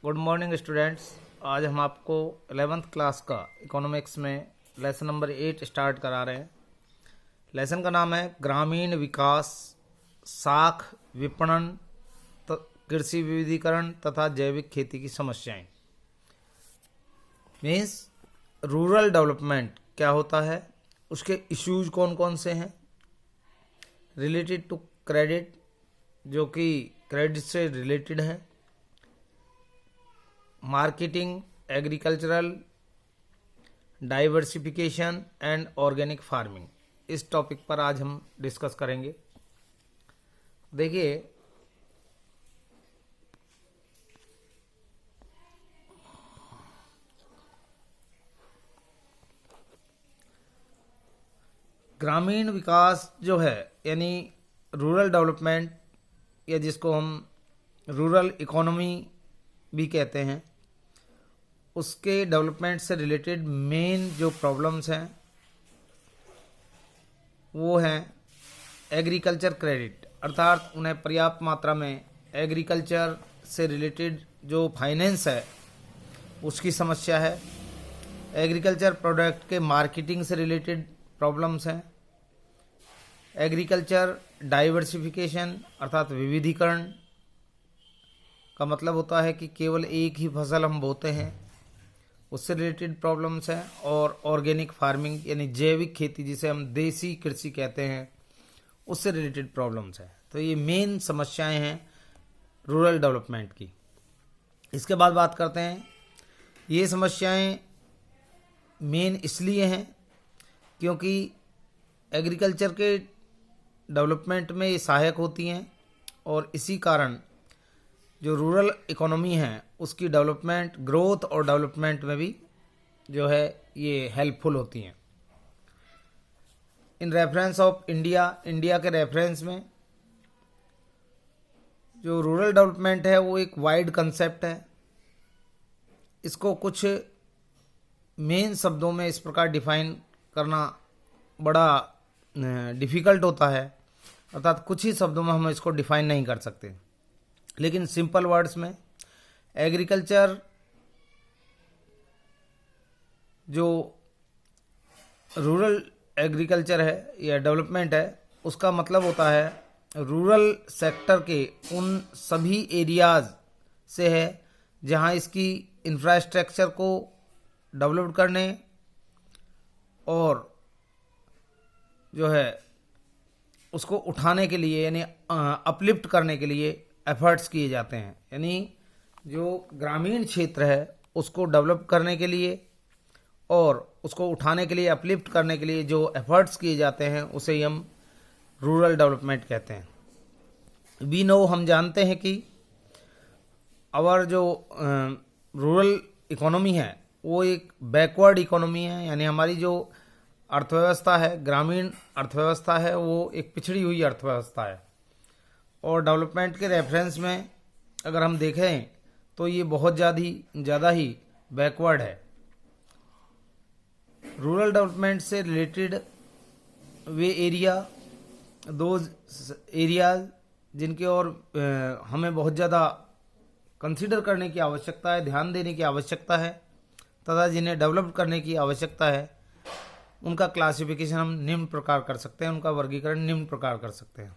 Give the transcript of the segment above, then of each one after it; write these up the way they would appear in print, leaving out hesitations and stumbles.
Good morning students. आज हम आपको 11th क्लास का इकोनॉमिक्स में लेसन नंबर 8 स्टार्ट करा रहे हैं। लेसन का नाम है ग्रामीण विकास, साख विपणन, कृषि विविधीकरण तथा जैविक खेती की समस्याएं। मीन्स रूरल डेवलपमेंट क्या होता है, उसके इश्यूज कौन कौन से हैं, रिलेटेड टू क्रेडिट जो कि क्रेडिट से रिलेटेड है, marketing, agricultural, diversification and organic farming. इस टॉपिक पर आज हम डिस्कस करेंगे। देखिए, ग्रामीण विकास जो है यानी रूरल डेवलपमेंट, या जिसको हम रूरल इकोनॉमी भी कहते हैं, उसके डेवलपमेंट से रिलेटेड मेन जो प्रॉब्लम्स हैं वो हैं एग्रीकल्चर क्रेडिट, अर्थात उन्हें पर्याप्त मात्रा में एग्रीकल्चर से रिलेटेड जो फाइनेंस है उसकी समस्या है। एग्रीकल्चर प्रोडक्ट के मार्केटिंग से रिलेटेड प्रॉब्लम्स हैं। एग्रीकल्चर डाइवर्सिफिकेशन अर्थात विविधीकरण का मतलब होता है कि केवल एक ही फसल हम बोते हैं, उससे रिलेटेड प्रॉब्लम्स हैं। और ऑर्गेनिक फार्मिंग यानी जैविक खेती जिसे हम देसी कृषि कहते हैं, उससे रिलेटेड प्रॉब्लम्स हैं। तो ये मेन समस्याएं हैं रूरल डेवलपमेंट की। इसके बाद बात करते हैं, ये समस्याएं मेन इसलिए हैं क्योंकि एग्रीकल्चर के डेवलपमेंट में ये सहायक होती हैं, और इसी कारण जो रूरल इकोनॉमी है उसकी डेवलपमेंट, ग्रोथ और डेवलपमेंट में भी जो है ये हेल्पफुल होती हैं। इन रेफरेंस ऑफ इंडिया के रेफरेंस में जो रूरल डेवलपमेंट है वो एक वाइड कंसेप्ट है। इसको कुछ मेन शब्दों में इस प्रकार डिफाइन करना बड़ा डिफ़िकल्ट होता है, अर्थात कुछ ही शब्दों में हम इसको डिफाइन नहीं कर सकते। लेकिन सिंपल वर्ड्स में एग्रीकल्चर जो रूरल एग्रीकल्चर है या डेवलपमेंट है, उसका मतलब होता है रूरल सेक्टर के उन सभी एरियाज से है जहां इसकी इंफ्रास्ट्रक्चर को डेवलप करने और जो है उसको उठाने के लिए यानी अपलिफ्ट करने के लिए एफर्ट्स किए जाते हैं। यानी जो ग्रामीण क्षेत्र है उसको डेवलप करने के लिए और उसको उठाने के लिए, अपलिफ्ट करने के लिए जो एफर्ट्स किए जाते हैं उसे हम रूरल डेवलपमेंट कहते हैं। वी नो, हम जानते हैं कि आवर जो रूरल इकोनॉमी है वो एक बैकवर्ड इकोनॉमी है, यानी हमारी जो अर्थव्यवस्था है, ग्रामीण अर्थव्यवस्था है, वो एक पिछड़ी हुई अर्थव्यवस्था है। और डेवलपमेंट के रेफरेंस में अगर हम देखें तो ये बहुत ज़्यादा ही बैकवर्ड है। रूरल डेवलपमेंट से रिलेटेड वे एरिया, दो एरियाज जिनके और हमें बहुत ज़्यादा कंसीडर करने की आवश्यकता है, ध्यान देने की आवश्यकता है तथा जिन्हें डेवलप करने की आवश्यकता है, उनका क्लासिफिकेशन हम निम्न प्रकार कर सकते हैं, उनका वर्गीकरण निम्न प्रकार कर सकते हैं।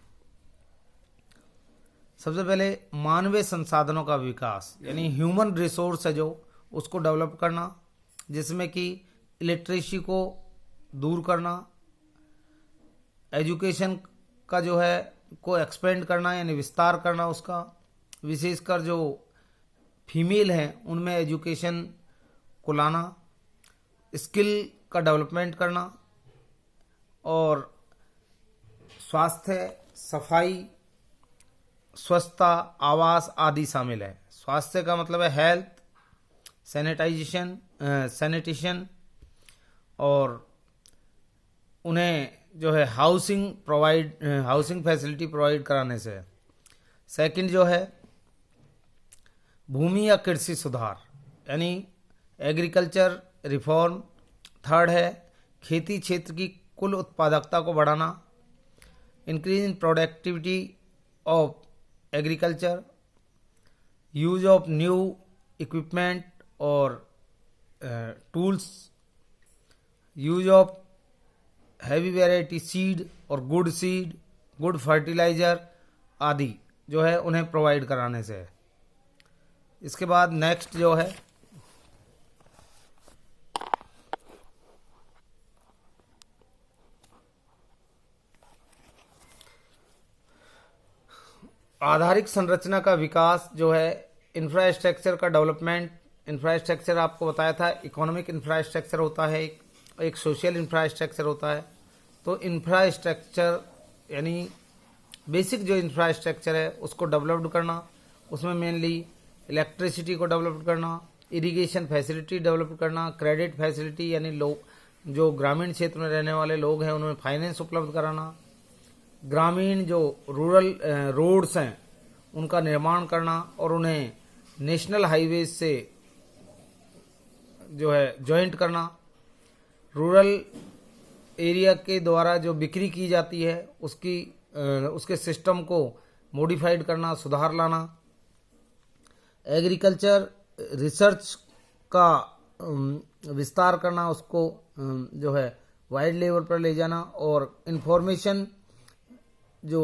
सबसे पहले मानवीय संसाधनों का विकास यानी ह्यूमन रिसोर्स है जो उसको डेवलप करना, जिसमें कि इलिटरेसी को दूर करना, एजुकेशन का जो है को एक्सपेंड करना यानी विस्तार करना उसका, विशेषकर जो फीमेल हैं उनमें एजुकेशन को लाना, स्किल का डेवलपमेंट करना, और स्वास्थ्य, सफाई, स्वच्छता, आवास आदि शामिल है। स्वास्थ्य का मतलब है हेल्थ, सैनिटेशन, और उन्हें जो है हाउसिंग फैसिलिटी प्रोवाइड कराने से। सेकंड जो है भूमि या कृषि सुधार यानी एग्रीकल्चर रिफॉर्म। थर्ड है खेती क्षेत्र की कुल उत्पादकता को बढ़ाना, increase in productivity of agriculture, use of new equipment और tools, use of heavy variety seed और गुड फर्टिलाइजर आदि जो है उन्हें प्रोवाइड कराने से है। इसके बाद नेक्स्ट जो है आधारिक संरचना का विकास जो है, इंफ्रास्ट्रक्चर का डेवलपमेंट। इंफ्रास्ट्रक्चर आपको बताया था, इकोनॉमिक इंफ्रास्ट्रक्चर होता है, एक सोशल इंफ्रास्ट्रक्चर होता है। तो इंफ्रास्ट्रक्चर यानी बेसिक जो इंफ्रास्ट्रक्चर है उसको डेवलप्ड करना, उसमें मेनली इलेक्ट्रिसिटी को डेवलप करना, इरिगेशन फैसिलिटी डेवलप करना, क्रेडिट फैसिलिटी यानी लोग जो ग्रामीण क्षेत्र में रहने वाले लोग हैं उन्हें फाइनेंस उपलब्ध कराना, ग्रामीण जो रूरल रोड्स हैं उनका निर्माण करना और उन्हें नेशनल हाईवेज से जो है जॉइंट करना, रूरल एरिया के द्वारा जो बिक्री की जाती है उसके सिस्टम को मॉडिफाइड करना, सुधार लाना, एग्रीकल्चर रिसर्च का विस्तार करना, उसको जो है वाइड लेवल पर ले जाना और इंफॉर्मेशन जो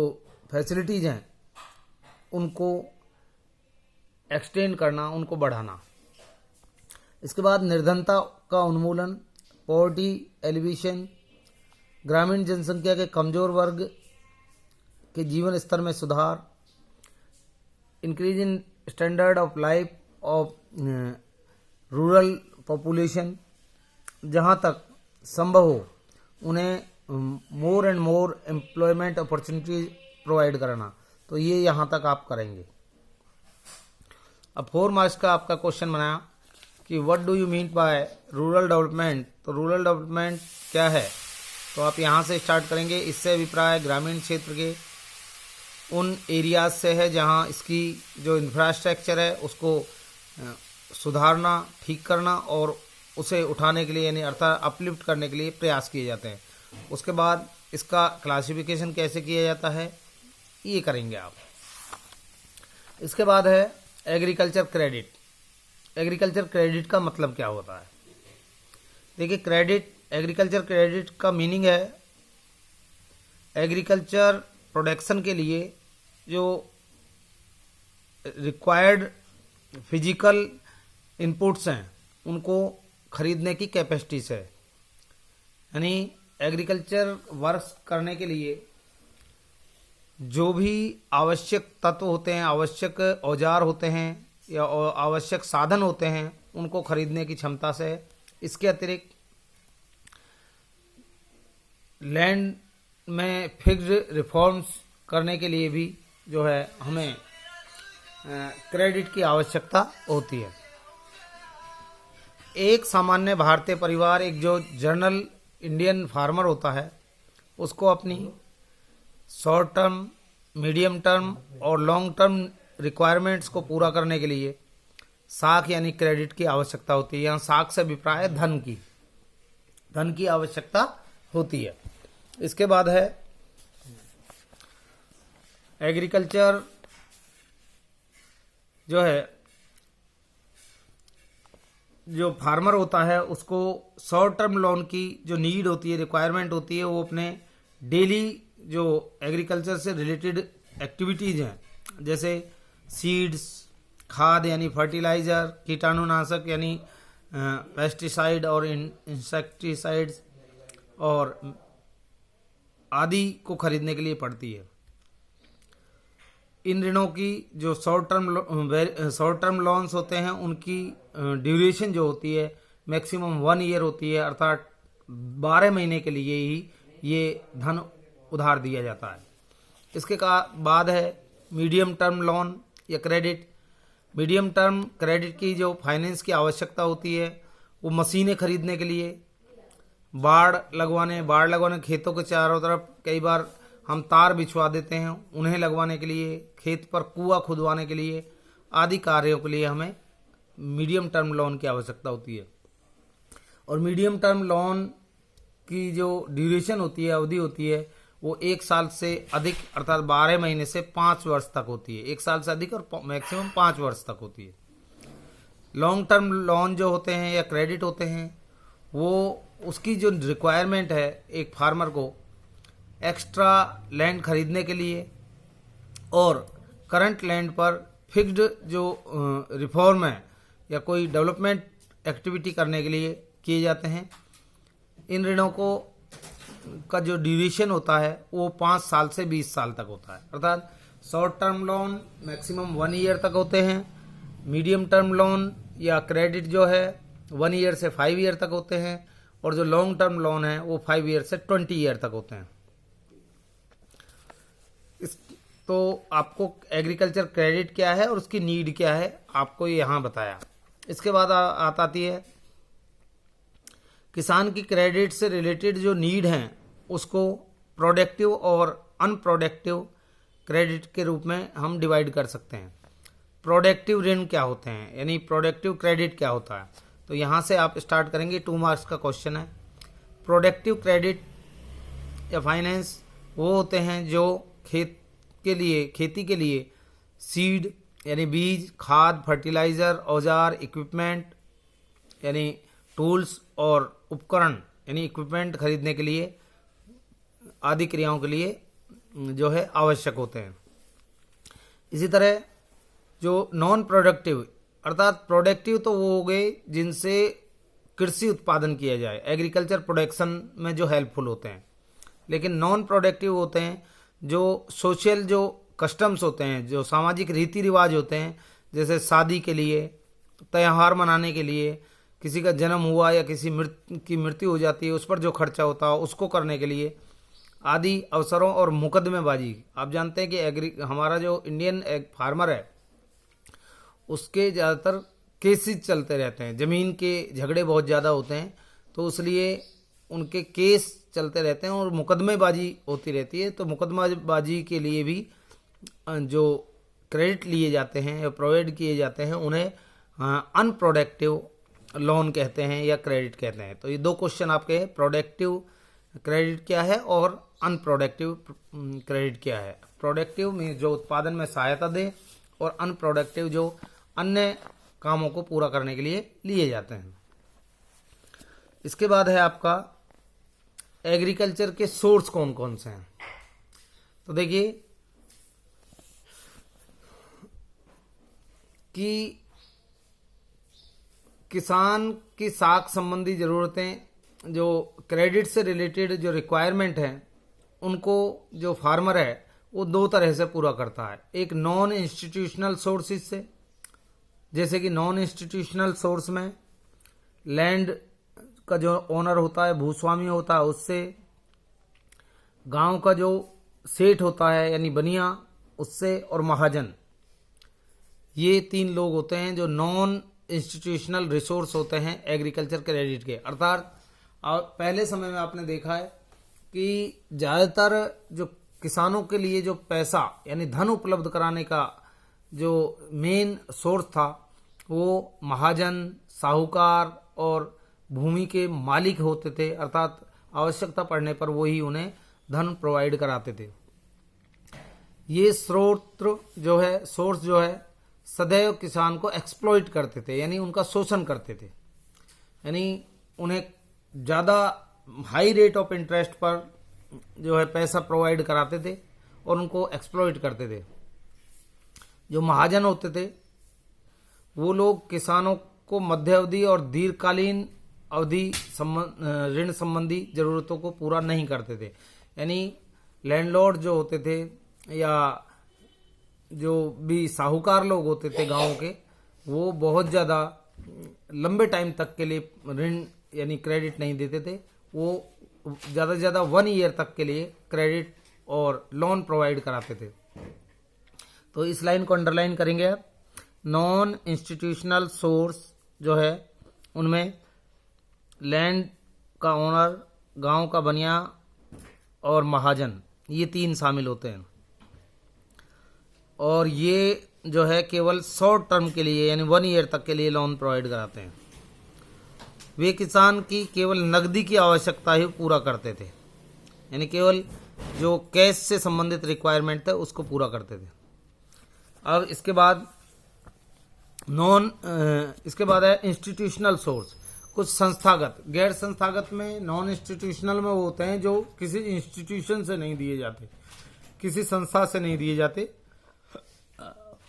फैसिलिटीज हैं उनको एक्सटेंड करना, उनको बढ़ाना। इसके बाद निर्धनता का उन्मूलन, पॉवर्टी एलिवेशन, ग्रामीण जनसंख्या के कमजोर वर्ग के जीवन स्तर में सुधार, increase in standard of life of rural population, जहाँ तक संभव हो उन्हें more and more employment opportunities provide कराना। तो ये यहाँ तक आप करेंगे। अब 4 मार्क्स का आपका क्वेश्चन बनाया कि what do you mean by rural development. तो रूरल डेवलपमेंट क्या है, तो आप यहाँ से स्टार्ट करेंगे। इससे अभिप्राय ग्रामीण क्षेत्र के उन एरियाज से है जहाँ इसकी जो इंफ्रास्ट्रक्चर है उसको सुधारना, ठीक करना और उसे उठाने के लिए यानी अर्थात अपलिफ्ट करने के लिए प्रयास किए जाते हैं। उसके बाद इसका क्लासिफिकेशन कैसे किया जाता है ये करेंगे आप। इसके बाद है एग्रीकल्चर क्रेडिट। एग्रीकल्चर क्रेडिट का मतलब क्या होता है? देखिए, एग्रीकल्चर क्रेडिट का मीनिंग है एग्रीकल्चर प्रोडक्शन के लिए जो रिक्वायर्ड फिजिकल इनपुट्स हैं उनको खरीदने की कैपेसिटी से, यानी एग्रीकल्चर वर्क्स करने के लिए जो भी आवश्यक तत्व होते हैं, आवश्यक औजार होते हैं या आवश्यक साधन होते हैं उनको खरीदने की क्षमता से। इसके अतिरिक्त लैंड में फिक्स्ड रिफॉर्म्स करने के लिए भी जो है हमें क्रेडिट की आवश्यकता होती है। एक सामान्य भारतीय परिवार, एक जो जनरल इंडियन फार्मर होता है, उसको अपनी शॉर्ट टर्म, मीडियम टर्म और लॉन्ग टर्म रिक्वायरमेंट्स को पूरा करने के लिए साख यानी क्रेडिट की आवश्यकता होती है। यहाँ साख से अभिप्राय धन की आवश्यकता होती है। इसके बाद है एग्रीकल्चर जो है, जो फार्मर होता है उसको शॉर्ट टर्म लोन की जो नीड होती है, रिक्वायरमेंट होती है, वो अपने डेली जो एग्रीकल्चर से रिलेटेड एक्टिविटीज हैं जैसे सीड्स, खाद यानी फर्टिलाइजर, कीटाणुनाशक यानी पेस्टिसाइड और इंसेक्टिसाइड्स और आदि को खरीदने के लिए पड़ती है। इन ऋणों की जो शॉर्ट टर्म लोन्स होते हैं उनकी ड्यूरेशन जो होती है मैक्सिमम 1 ईयर होती है, अर्थात 12 महीने के लिए ही ये धन उधार दिया जाता है। इसके बाद है मीडियम टर्म लोन या क्रेडिट। मीडियम टर्म क्रेडिट की जो फाइनेंस की आवश्यकता होती है वो मशीनें खरीदने के लिए, बाड़ लगवाने खेतों के चारों तरफ कई बार हम तार बिछवा देते हैं, उन्हें लगवाने के लिए, खेत पर कुआं खुदवाने के लिए आदि कार्यों के लिए हमें मीडियम टर्म लोन की आवश्यकता होती है। और मीडियम टर्म लोन की जो ड्यूरेशन होती है, अवधि होती है, वो 1 साल से अधिक अर्थात 12 महीने से 5 वर्ष तक होती है। 1 साल से अधिक और मैक्सिमम 5 वर्ष तक होती है। लॉन्ग टर्म लोन जो होते हैं या क्रेडिट होते हैं, वो उसकी जो रिक्वायरमेंट है एक फार्मर को एक्स्ट्रा लैंड खरीदने के लिए और करंट लैंड पर फिक्स्ड जो रिफॉर्म है या कोई डेवलपमेंट एक्टिविटी करने के लिए किए जाते हैं। इन ऋणों को का जो ड्यूरेशन होता है वो 5 साल से 20 साल तक होता है, अर्थात short term loan maximum 1 year तक होते हैं, मीडियम टर्म लोन या क्रेडिट जो है 1 ईयर से 5 ईयर तक होते हैं, और जो लॉन्ग टर्म लोन है वो 5 ईयर से 20 ईयर तक होते हैं। तो आपको एग्रीकल्चर क्रेडिट क्या है और उसकी नीड क्या है आपको यहाँ बताया। इसके बाद आती है किसान की क्रेडिट से रिलेटेड जो नीड हैं उसको प्रोडक्टिव और अनप्रोडक्टिव क्रेडिट के रूप में हम डिवाइड कर सकते हैं। प्रोडक्टिव ऋण क्या होते हैं, यानी प्रोडक्टिव क्रेडिट क्या होता है, तो यहाँ से आप स्टार्ट करेंगे। 2 मार्क्स का क्वेश्चन है। प्रोडक्टिव क्रेडिट या फाइनेंस वो होते हैं जो खेती के लिए सीड यानी बीज, खाद, फर्टिलाइज़र, औजार, इक्विपमेंट यानी टूल्स और उपकरण यानी इक्विपमेंट खरीदने के लिए आदि क्रियाओं के लिए जो है आवश्यक होते हैं। इसी तरह जो नॉन प्रोडक्टिव अर्थात प्रोडक्टिव तो वो हो गए जिनसे कृषि उत्पादन किया जाए, एग्रीकल्चर प्रोडक्शन में जो हेल्पफुल होते हैं, लेकिन नॉन प्रोडक्टिव होते हैं जो सोशल जो कस्टम्स होते हैं, जो सामाजिक रीति रिवाज होते हैं, जैसे शादी के लिए, त्यौहार मनाने के लिए, किसी का जन्म हुआ या किसी की मृत्यु हो जाती है उस पर जो खर्चा होता है उसको करने के लिए आदि अवसरों और मुकदमेबाजी। आप जानते हैं कि हमारा जो इंडियन फार्मर है उसके ज़्यादातर केसेस चलते रहते हैं, ज़मीन के झगड़े बहुत ज़्यादा होते हैं, तो इसलिए उनके केस चलते रहते हैं और मुकदमेबाजी होती रहती है। तो मुकदमेबाजी के लिए भी जो क्रेडिट लिए जाते हैं या प्रोवाइड किए जाते हैं उन्हें अनप्रोडक्टिव लोन कहते हैं या क्रेडिट कहते हैं। तो ये 2 क्वेश्चन आपके हैं, प्रोडक्टिव क्रेडिट क्या है और अनप्रोडक्टिव क्रेडिट क्या है। प्रोडक्टिव में जो उत्पादन में सहायता दे और अनप्रोडक्टिव जो अन्य कामों को पूरा करने के लिए लिए जाते हैं। इसके बाद है आपका एग्रीकल्चर के सोर्स कौन कौन से हैं। तो देखिए कि किसान की साख संबंधी ज़रूरतें जो क्रेडिट से रिलेटेड जो रिक्वायरमेंट है उनको जो फार्मर है वो 2 तरह से पूरा करता है। एक नॉन इंस्टीट्यूशनल सोर्सेज से, जैसे कि नॉन इंस्टीट्यूशनल सोर्स में लैंड का जो ओनर होता है, भूस्वामी होता है, उससे गांव का जो सेठ होता है यानी बनिया उससे, और महाजन, ये 3 लोग होते हैं जो नॉन इंस्टीट्यूशनल रिसोर्स होते हैं एग्रीकल्चर क्रेडिट के। अर्थात पहले समय में आपने देखा है कि ज़्यादातर जो किसानों के लिए जो पैसा यानी धन उपलब्ध कराने का जो मेन सोर्स था वो महाजन, साहूकार और भूमि के मालिक होते थे, अर्थात आवश्यकता पड़ने पर वही उन्हें धन प्रोवाइड कराते थे। ये सोर्स जो है सदैव किसान को एक्सप्लॉइट करते थे, यानी उनका शोषण करते थे, यानी उन्हें ज़्यादा हाई रेट ऑफ इंटरेस्ट पर जो है पैसा प्रोवाइड कराते थे और उनको एक्सप्लॉइट करते थे। जो महाजन होते थे वो लोग किसानों को मध्यावधि और दीर्घकालीन अवधि ऋण संबंधी जरूरतों को पूरा नहीं करते थे, यानी लैंडलॉर्ड जो होते थे या जो भी साहूकार लोग होते थे गांव के, वो बहुत ज़्यादा लंबे टाइम तक के लिए ऋण यानी क्रेडिट नहीं देते थे। वो ज़्यादा से ज़्यादा 1 ईयर तक के लिए क्रेडिट और लोन प्रोवाइड कराते थे। तो इस लाइन को अंडरलाइन करेंगे आप। नॉन इंस्टीट्यूशनल सोर्स जो है उनमें लैंड का ओनर, गांव का बनिया और महाजन, ये 3 शामिल होते हैं। और ये जो है केवल शॉर्ट टर्म के लिए यानी 1 ईयर तक के लिए लोन प्रोवाइड कराते हैं। वे किसान की केवल नकदी की आवश्यकता ही पूरा करते थे, यानी केवल जो कैश से संबंधित रिक्वायरमेंट था उसको पूरा करते थे। अब इसके बाद इसके बाद है इंस्टीट्यूशनल सोर्स। कुछ संस्थागत, गैर संस्थागत में, नॉन इंस्टीट्यूशनल में वो होते हैं जो किसी इंस्टीट्यूशन से नहीं दिए जाते, किसी संस्था से नहीं दिए जाते,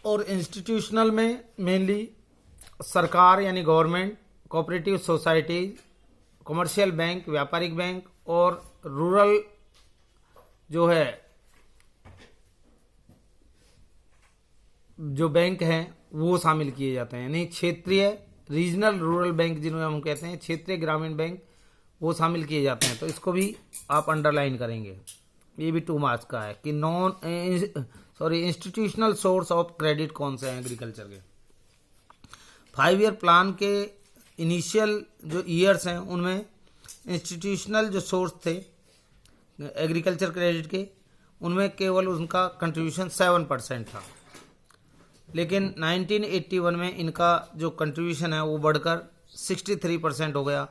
और इंस्टीट्यूशनल में मेनली सरकार यानी government, cooperative society, commercial bank, व्यापारिक बैंक और रूरल जो है जो बैंक हैं वो शामिल किए जाते हैं। यानी क्षेत्रीय रीजनल रूरल बैंक जिन्हें हम कहते हैं, क्षेत्रीय ग्रामीण बैंक, वो शामिल किए जाते हैं। तो इसको भी आप अंडरलाइन करेंगे। ये भी 2 मार्क्स का है कि इंस्टीट्यूशनल सोर्स ऑफ क्रेडिट कौन से हैं एग्रीकल्चर के। 5 ईयर प्लान के इनिशियल जो ईयर्स हैं उनमें इंस्टीट्यूशनल जो सोर्स थे एग्रीकल्चर क्रेडिट के, उनमें केवल उनका कंट्रीब्यूशन 7% था। लेकिन 1981 में इनका जो कंट्रीब्यूशन है वो बढ़कर 63% हो गया।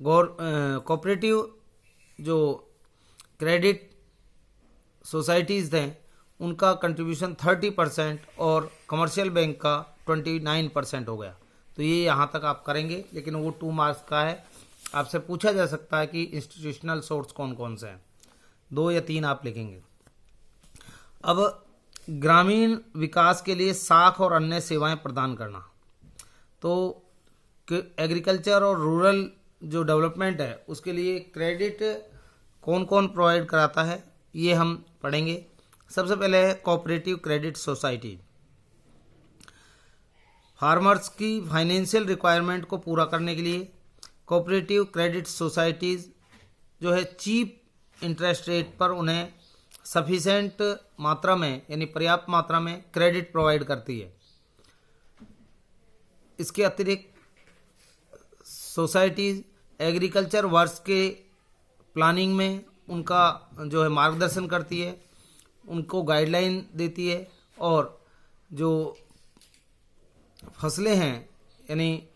कोऑपरेटिव जो क्रेडिट सोसाइटीज़ थे उनका कंट्रीब्यूशन 30% और कमर्शियल बैंक का 29% हो गया। तो ये यहाँ तक आप करेंगे, लेकिन वो 2 मार्क्स का है। आपसे पूछा जा सकता है कि इंस्टीट्यूशनल सोर्स कौन कौन से हैं, 2 या 3 आप लिखेंगे। अब ग्रामीण विकास के लिए साख और अन्य सेवाएं प्रदान करना, तो एग्रीकल्चर और रूरल जो डेवलपमेंट है उसके लिए क्रेडिट कौन कौन प्रोवाइड कराता है ये हम पढ़ेंगे। सबसे पहले है कोऑपरेटिव क्रेडिट सोसाइटी। फार्मर्स की फाइनेंशियल रिक्वायरमेंट को पूरा करने के लिए कोऑपरेटिव क्रेडिट सोसाइटीज़ जो है चीप इंटरेस्ट रेट पर उन्हें सफिशेंट मात्रा में यानी पर्याप्त मात्रा में क्रेडिट प्रोवाइड करती है। इसके अतिरिक्त सोसाइटीज एग्रीकल्चर वर्क्स के प्लानिंग में उनका जो है मार्गदर्शन करती है, उनको गाइडलाइन देती है, और जो फसलें हैं यानी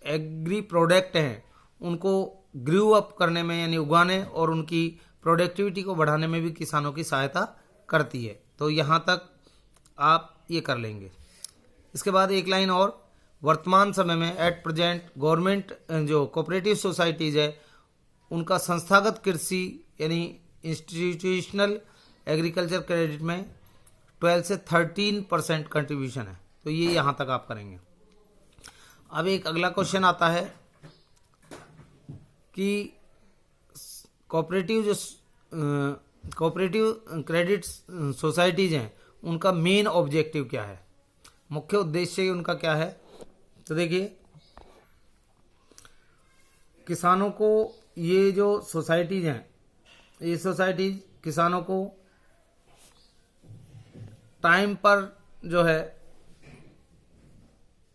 एग्री प्रोडक्ट हैं उनको ग्रू अप करने में यानी उगाने और उनकी प्रोडक्टिविटी को बढ़ाने में भी किसानों की सहायता करती है। तो यहाँ तक आप ये कर लेंगे। इसके बाद एक लाइन और, वर्तमान समय में एट प्रेजेंट गवर्नमेंट जो कोऑपरेटिव सोसाइटीज़ है उनका संस्थागत कृषि यानी इंस्टीट्यूशनल एग्रीकल्चर क्रेडिट में 12 से 13% कंट्रीब्यूशन है। तो ये यहाँ तक आप करेंगे। अब एक अगला क्वेश्चन आता है कि कोऑपरेटिव क्रेडिट सोसाइटीज़ हैं उनका मेन ऑब्जेक्टिव क्या है, मुख्य उद्देश्य उनका क्या है। तो देखिए, किसानों को ये जो सोसाइटीज़ हैं ये सोसाइटीज़ किसानों को टाइम पर जो है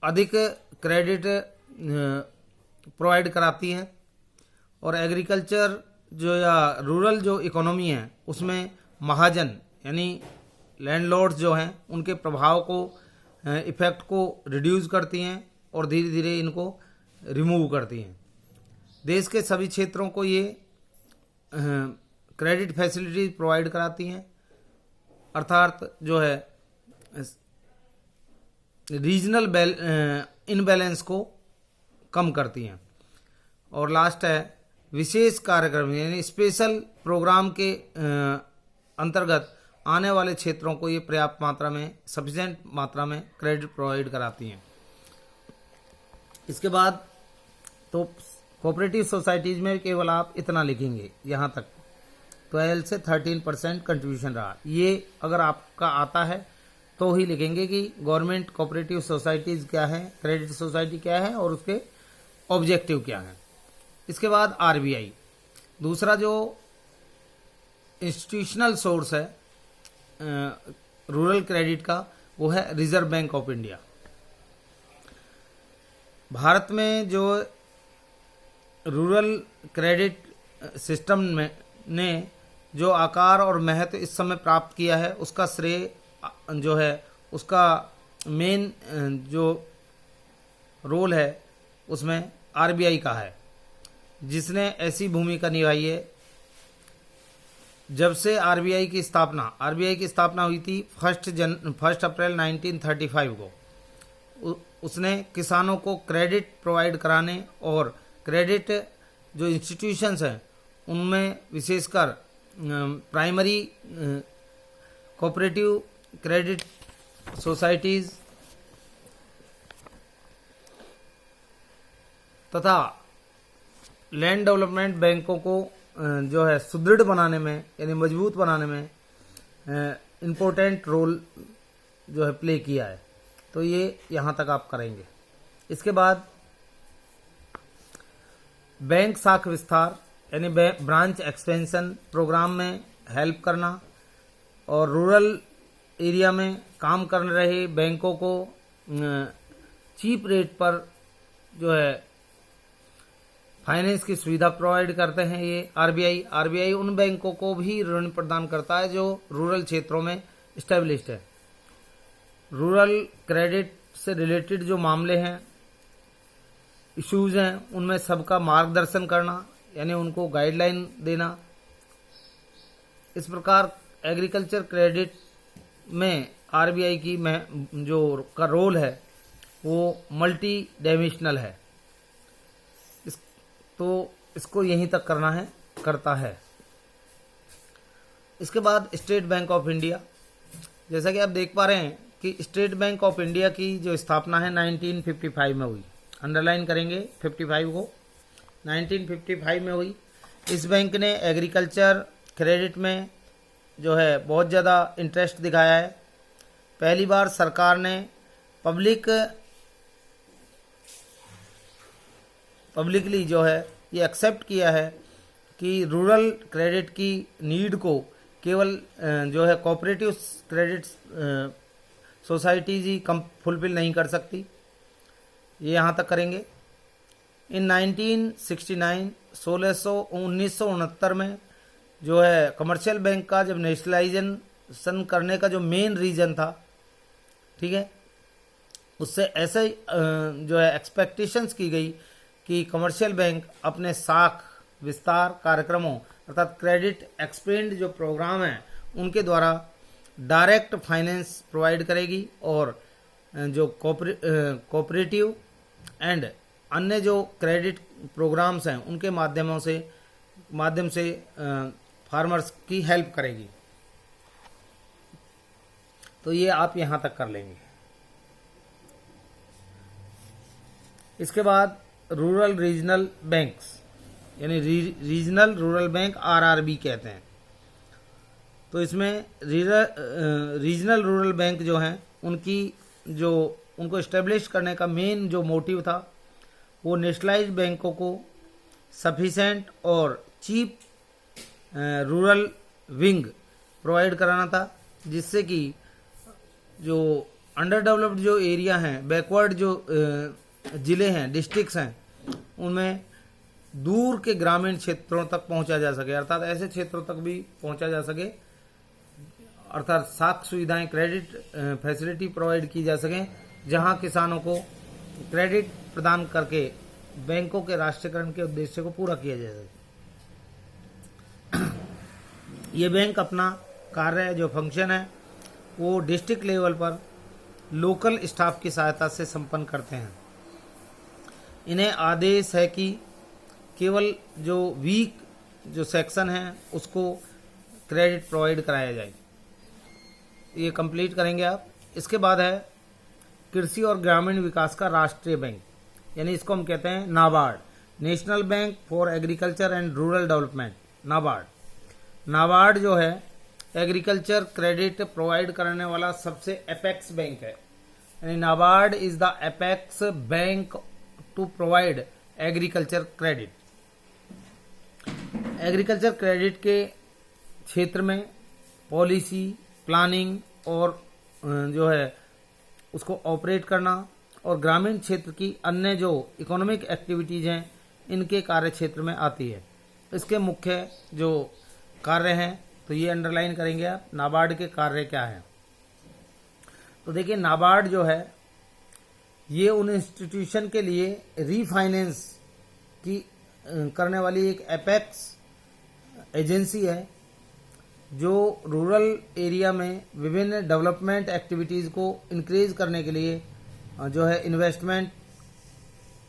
अधिक क्रेडिट प्रोवाइड कराती हैं, और एग्रीकल्चर जो या रूरल जो इकोनॉमी है उसमें महाजन यानी लैंडलॉर्ड्स जो हैं उनके प्रभाव को इफ़ेक्ट को रिड्यूस करती हैं और धीरे धीरे इनको रिमूव करती हैं। देश के सभी क्षेत्रों को ये क्रेडिट फैसिलिटीज प्रोवाइड कराती हैं, अर्थात जो है रीजनल इनबैलेंस को कम करती हैं। और लास्ट है विशेष कार्यक्रम यानी स्पेशल प्रोग्राम के अंतर्गत आने वाले क्षेत्रों को ये पर्याप्त मात्रा में सफिशिएंट मात्रा में क्रेडिट प्रोवाइड कराती हैं। इसके बाद तो कोऑपरेटिव सोसाइटीज़ में केवल आप इतना लिखेंगे यहाँ तक, 12 से 13% कंट्रीब्यूशन रहा। ये अगर आपका आता है तो ही लिखेंगे कि गवर्नमेंट कोऑपरेटिव सोसाइटीज़ क्या है, क्रेडिट सोसाइटी क्या है और उसके ऑब्जेक्टिव क्या है। इसके बाद आरबीआई, दूसरा जो इंस्टीट्यूशनल सोर्स है रूरल क्रेडिट का वो है reserve bank of India. Bharat में जो रूरल क्रेडिट सिस्टम में ने जो आकार और महत्व इस समय प्राप्त किया है उसका श्रेय जो है उसका मेन जो रोल है उसमें आरबीआई का है, जिसने ऐसी भूमिका निभाई है। जब से आरबीआई की स्थापना हुई थी 1 अप्रैल 1935 को, उसने किसानों को क्रेडिट प्रोवाइड कराने और क्रेडिट जो इंस्टीट्यूशंस हैं उनमें विशेषकर प्राइमरी कोऑपरेटिव क्रेडिट सोसाइटीज़ तथा लैंड डेवलपमेंट बैंकों को जो है सुदृढ़ बनाने में यानी मजबूत बनाने में इम्पोर्टेंट रोल जो है प्ले किया है। तो ये यहाँ तक आप करेंगे। इसके बाद बैंक शाखा विस्तार यानी ब्रांच एक्सपेंशन प्रोग्राम में हेल्प करना और रूरल एरिया में काम कर रहे बैंकों को चीप रेट पर जो है फाइनेंस की सुविधा प्रोवाइड करते हैं। ये आरबीआई उन बैंकों को भी ऋण प्रदान करता है जो रूरल क्षेत्रों में इस्टेब्लिश्ड है। रूरल क्रेडिट से रिलेटेड जो मामले हैं, इश्यूज हैं, उनमें सबका मार्गदर्शन करना यानी उनको गाइडलाइन देना। इस प्रकार एग्रीकल्चर क्रेडिट में आरबीआई की जो का रोल है वो मल्टी डायमेंशनल है। तो इसको यहीं तक करता है। इसके बाद स्टेट बैंक ऑफ इंडिया, जैसा कि आप देख पा रहे हैं कि स्टेट बैंक ऑफ इंडिया की जो स्थापना है 1955 में हुई। अंडरलाइन करेंगे 55 को, 1955 में हुई। इस बैंक ने एग्रीकल्चर क्रेडिट में जो है बहुत ज़्यादा इंटरेस्ट दिखाया है। पहली बार सरकार ने पब्लिकली जो है ये एक्सेप्ट किया है कि रूरल क्रेडिट की नीड को केवल जो है कोऑपरेटिव क्रेडिट सोसाइटीज ही फुलफिल नहीं कर सकती। ये यहाँ तक करेंगे। इन 1969 1969 में जो है कमर्शियल बैंक का जब नेशनलाइजेशन करने का जो मेन रीजन था, ठीक है, उससे ऐसे जो है एक्सपेक्टेशंस की गई कि कमर्शियल बैंक अपने शाख विस्तार कार्यक्रमों अर्थात क्रेडिट एक्सपेंड जो प्रोग्राम हैं उनके द्वारा डायरेक्ट फाइनेंस प्रोवाइड करेगी और जो कोऑपरेटिव एंड अन्य जो क्रेडिट प्रोग्राम्स हैं उनके माध्यम से फार्मर्स की हेल्प करेगी। तो ये आप यहाँ तक कर लेंगे। इसके बाद रूरल रीजनल बैंक्स यानी रीजनल रूरल बैंक आरआरबी कहते हैं। तो इसमें रीजनल रूरल बैंक जो हैं उनको इस्टेब्लिश करने का मेन जो मोटिव था वो नेशनलाइज्ड बैंकों को सफिशेंट और चीप रूरल विंग प्रोवाइड कराना था, जिससे कि जो अंडर डेवलप्ड जो एरिया हैं, बैकवर्ड जो ज़िले हैं, डिस्ट्रिक्ट्स हैं, उनमें दूर के ग्रामीण क्षेत्रों तक पहुंचा जा सके, अर्थात ऐसे क्षेत्रों तक भी पहुंचा जा सके, अर्थात साख सुविधाएं क्रेडिट फैसिलिटी प्रोवाइड की जा सकें जहां किसानों को क्रेडिट प्रदान करके बैंकों के राष्ट्रीयकरण के उद्देश्य को पूरा किया जा सके। ये बैंक अपना कार्य जो फंक्शन है वो डिस्ट्रिक्ट लेवल पर लोकल स्टाफ की सहायता से संपन्न करते हैं। इन्हें आदेश है कि केवल जो वीक जो सेक्शन है उसको क्रेडिट प्रोवाइड कराया जाए। ये कंप्लीट करेंगे आप। इसके बाद है कृषि और ग्रामीण विकास का राष्ट्रीय बैंक, यानी इसको हम कहते हैं NABARD, national bank for agriculture and rural development, NABARD. NABARD जो है एग्रीकल्चर क्रेडिट प्रोवाइड करने वाला सबसे एपेक्स बैंक है, यानी NABARD is the apex bank to provide agriculture credit. Agriculture credit के क्षेत्र में पॉलिसी प्लानिंग और जो है उसको ऑपरेट करना और ग्रामीण क्षेत्र की अन्य जो इकोनॉमिक एक्टिविटीज़ हैं इनके कार्य क्षेत्र में आती है। इसके मुख्य जो कार्य हैं तो ये अंडरलाइन करेंगे आप, नाबार्ड के कार्य क्या हैं। तो देखिए नाबार्ड जो है ये उन इंस्टीट्यूशन के लिए रीफाइनेंस की करने वाली एक एपेक्स एजेंसी है जो रूरल एरिया में विभिन्न डेवलपमेंट एक्टिविटीज़ को इंक्रीज करने के लिए जो है इन्वेस्टमेंट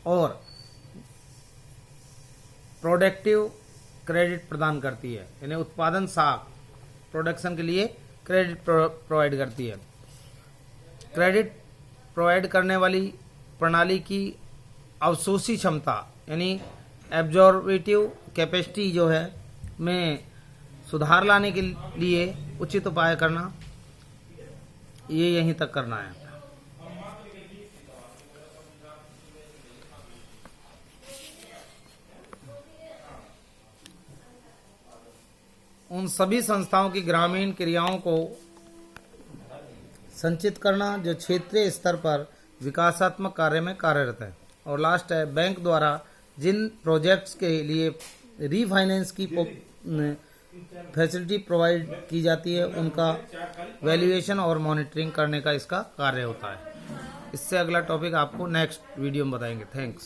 और प्रोडक्टिव क्रेडिट प्रदान करती है, यानी उत्पादन साख प्रोडक्शन के लिए क्रेडिट प्रोवाइड करती है। क्रेडिट प्रोवाइड करने वाली प्रणाली की अवशोषी क्षमता यानी एब्जॉर्बिटिव कैपेसिटी जो है में सुधार लाने के लिए उचित उपाय करना, ये यहीं तक करना है। उन सभी संस्थाओं की ग्रामीण क्रियाओं को संचित करना जो क्षेत्रीय स्तर पर विकासात्मक कार्य में कार्यरत है। और लास्ट है, बैंक द्वारा जिन प्रोजेक्ट्स के लिए रीफाइनेंस की फैसिलिटी प्रोवाइड की जाती है उनका वैल्यूएशन और मॉनिटरिंग करने का इसका कार्य होता है। इससे अगला टॉपिक आपको नेक्स्ट वीडियो में बताएंगे। थैंक्स।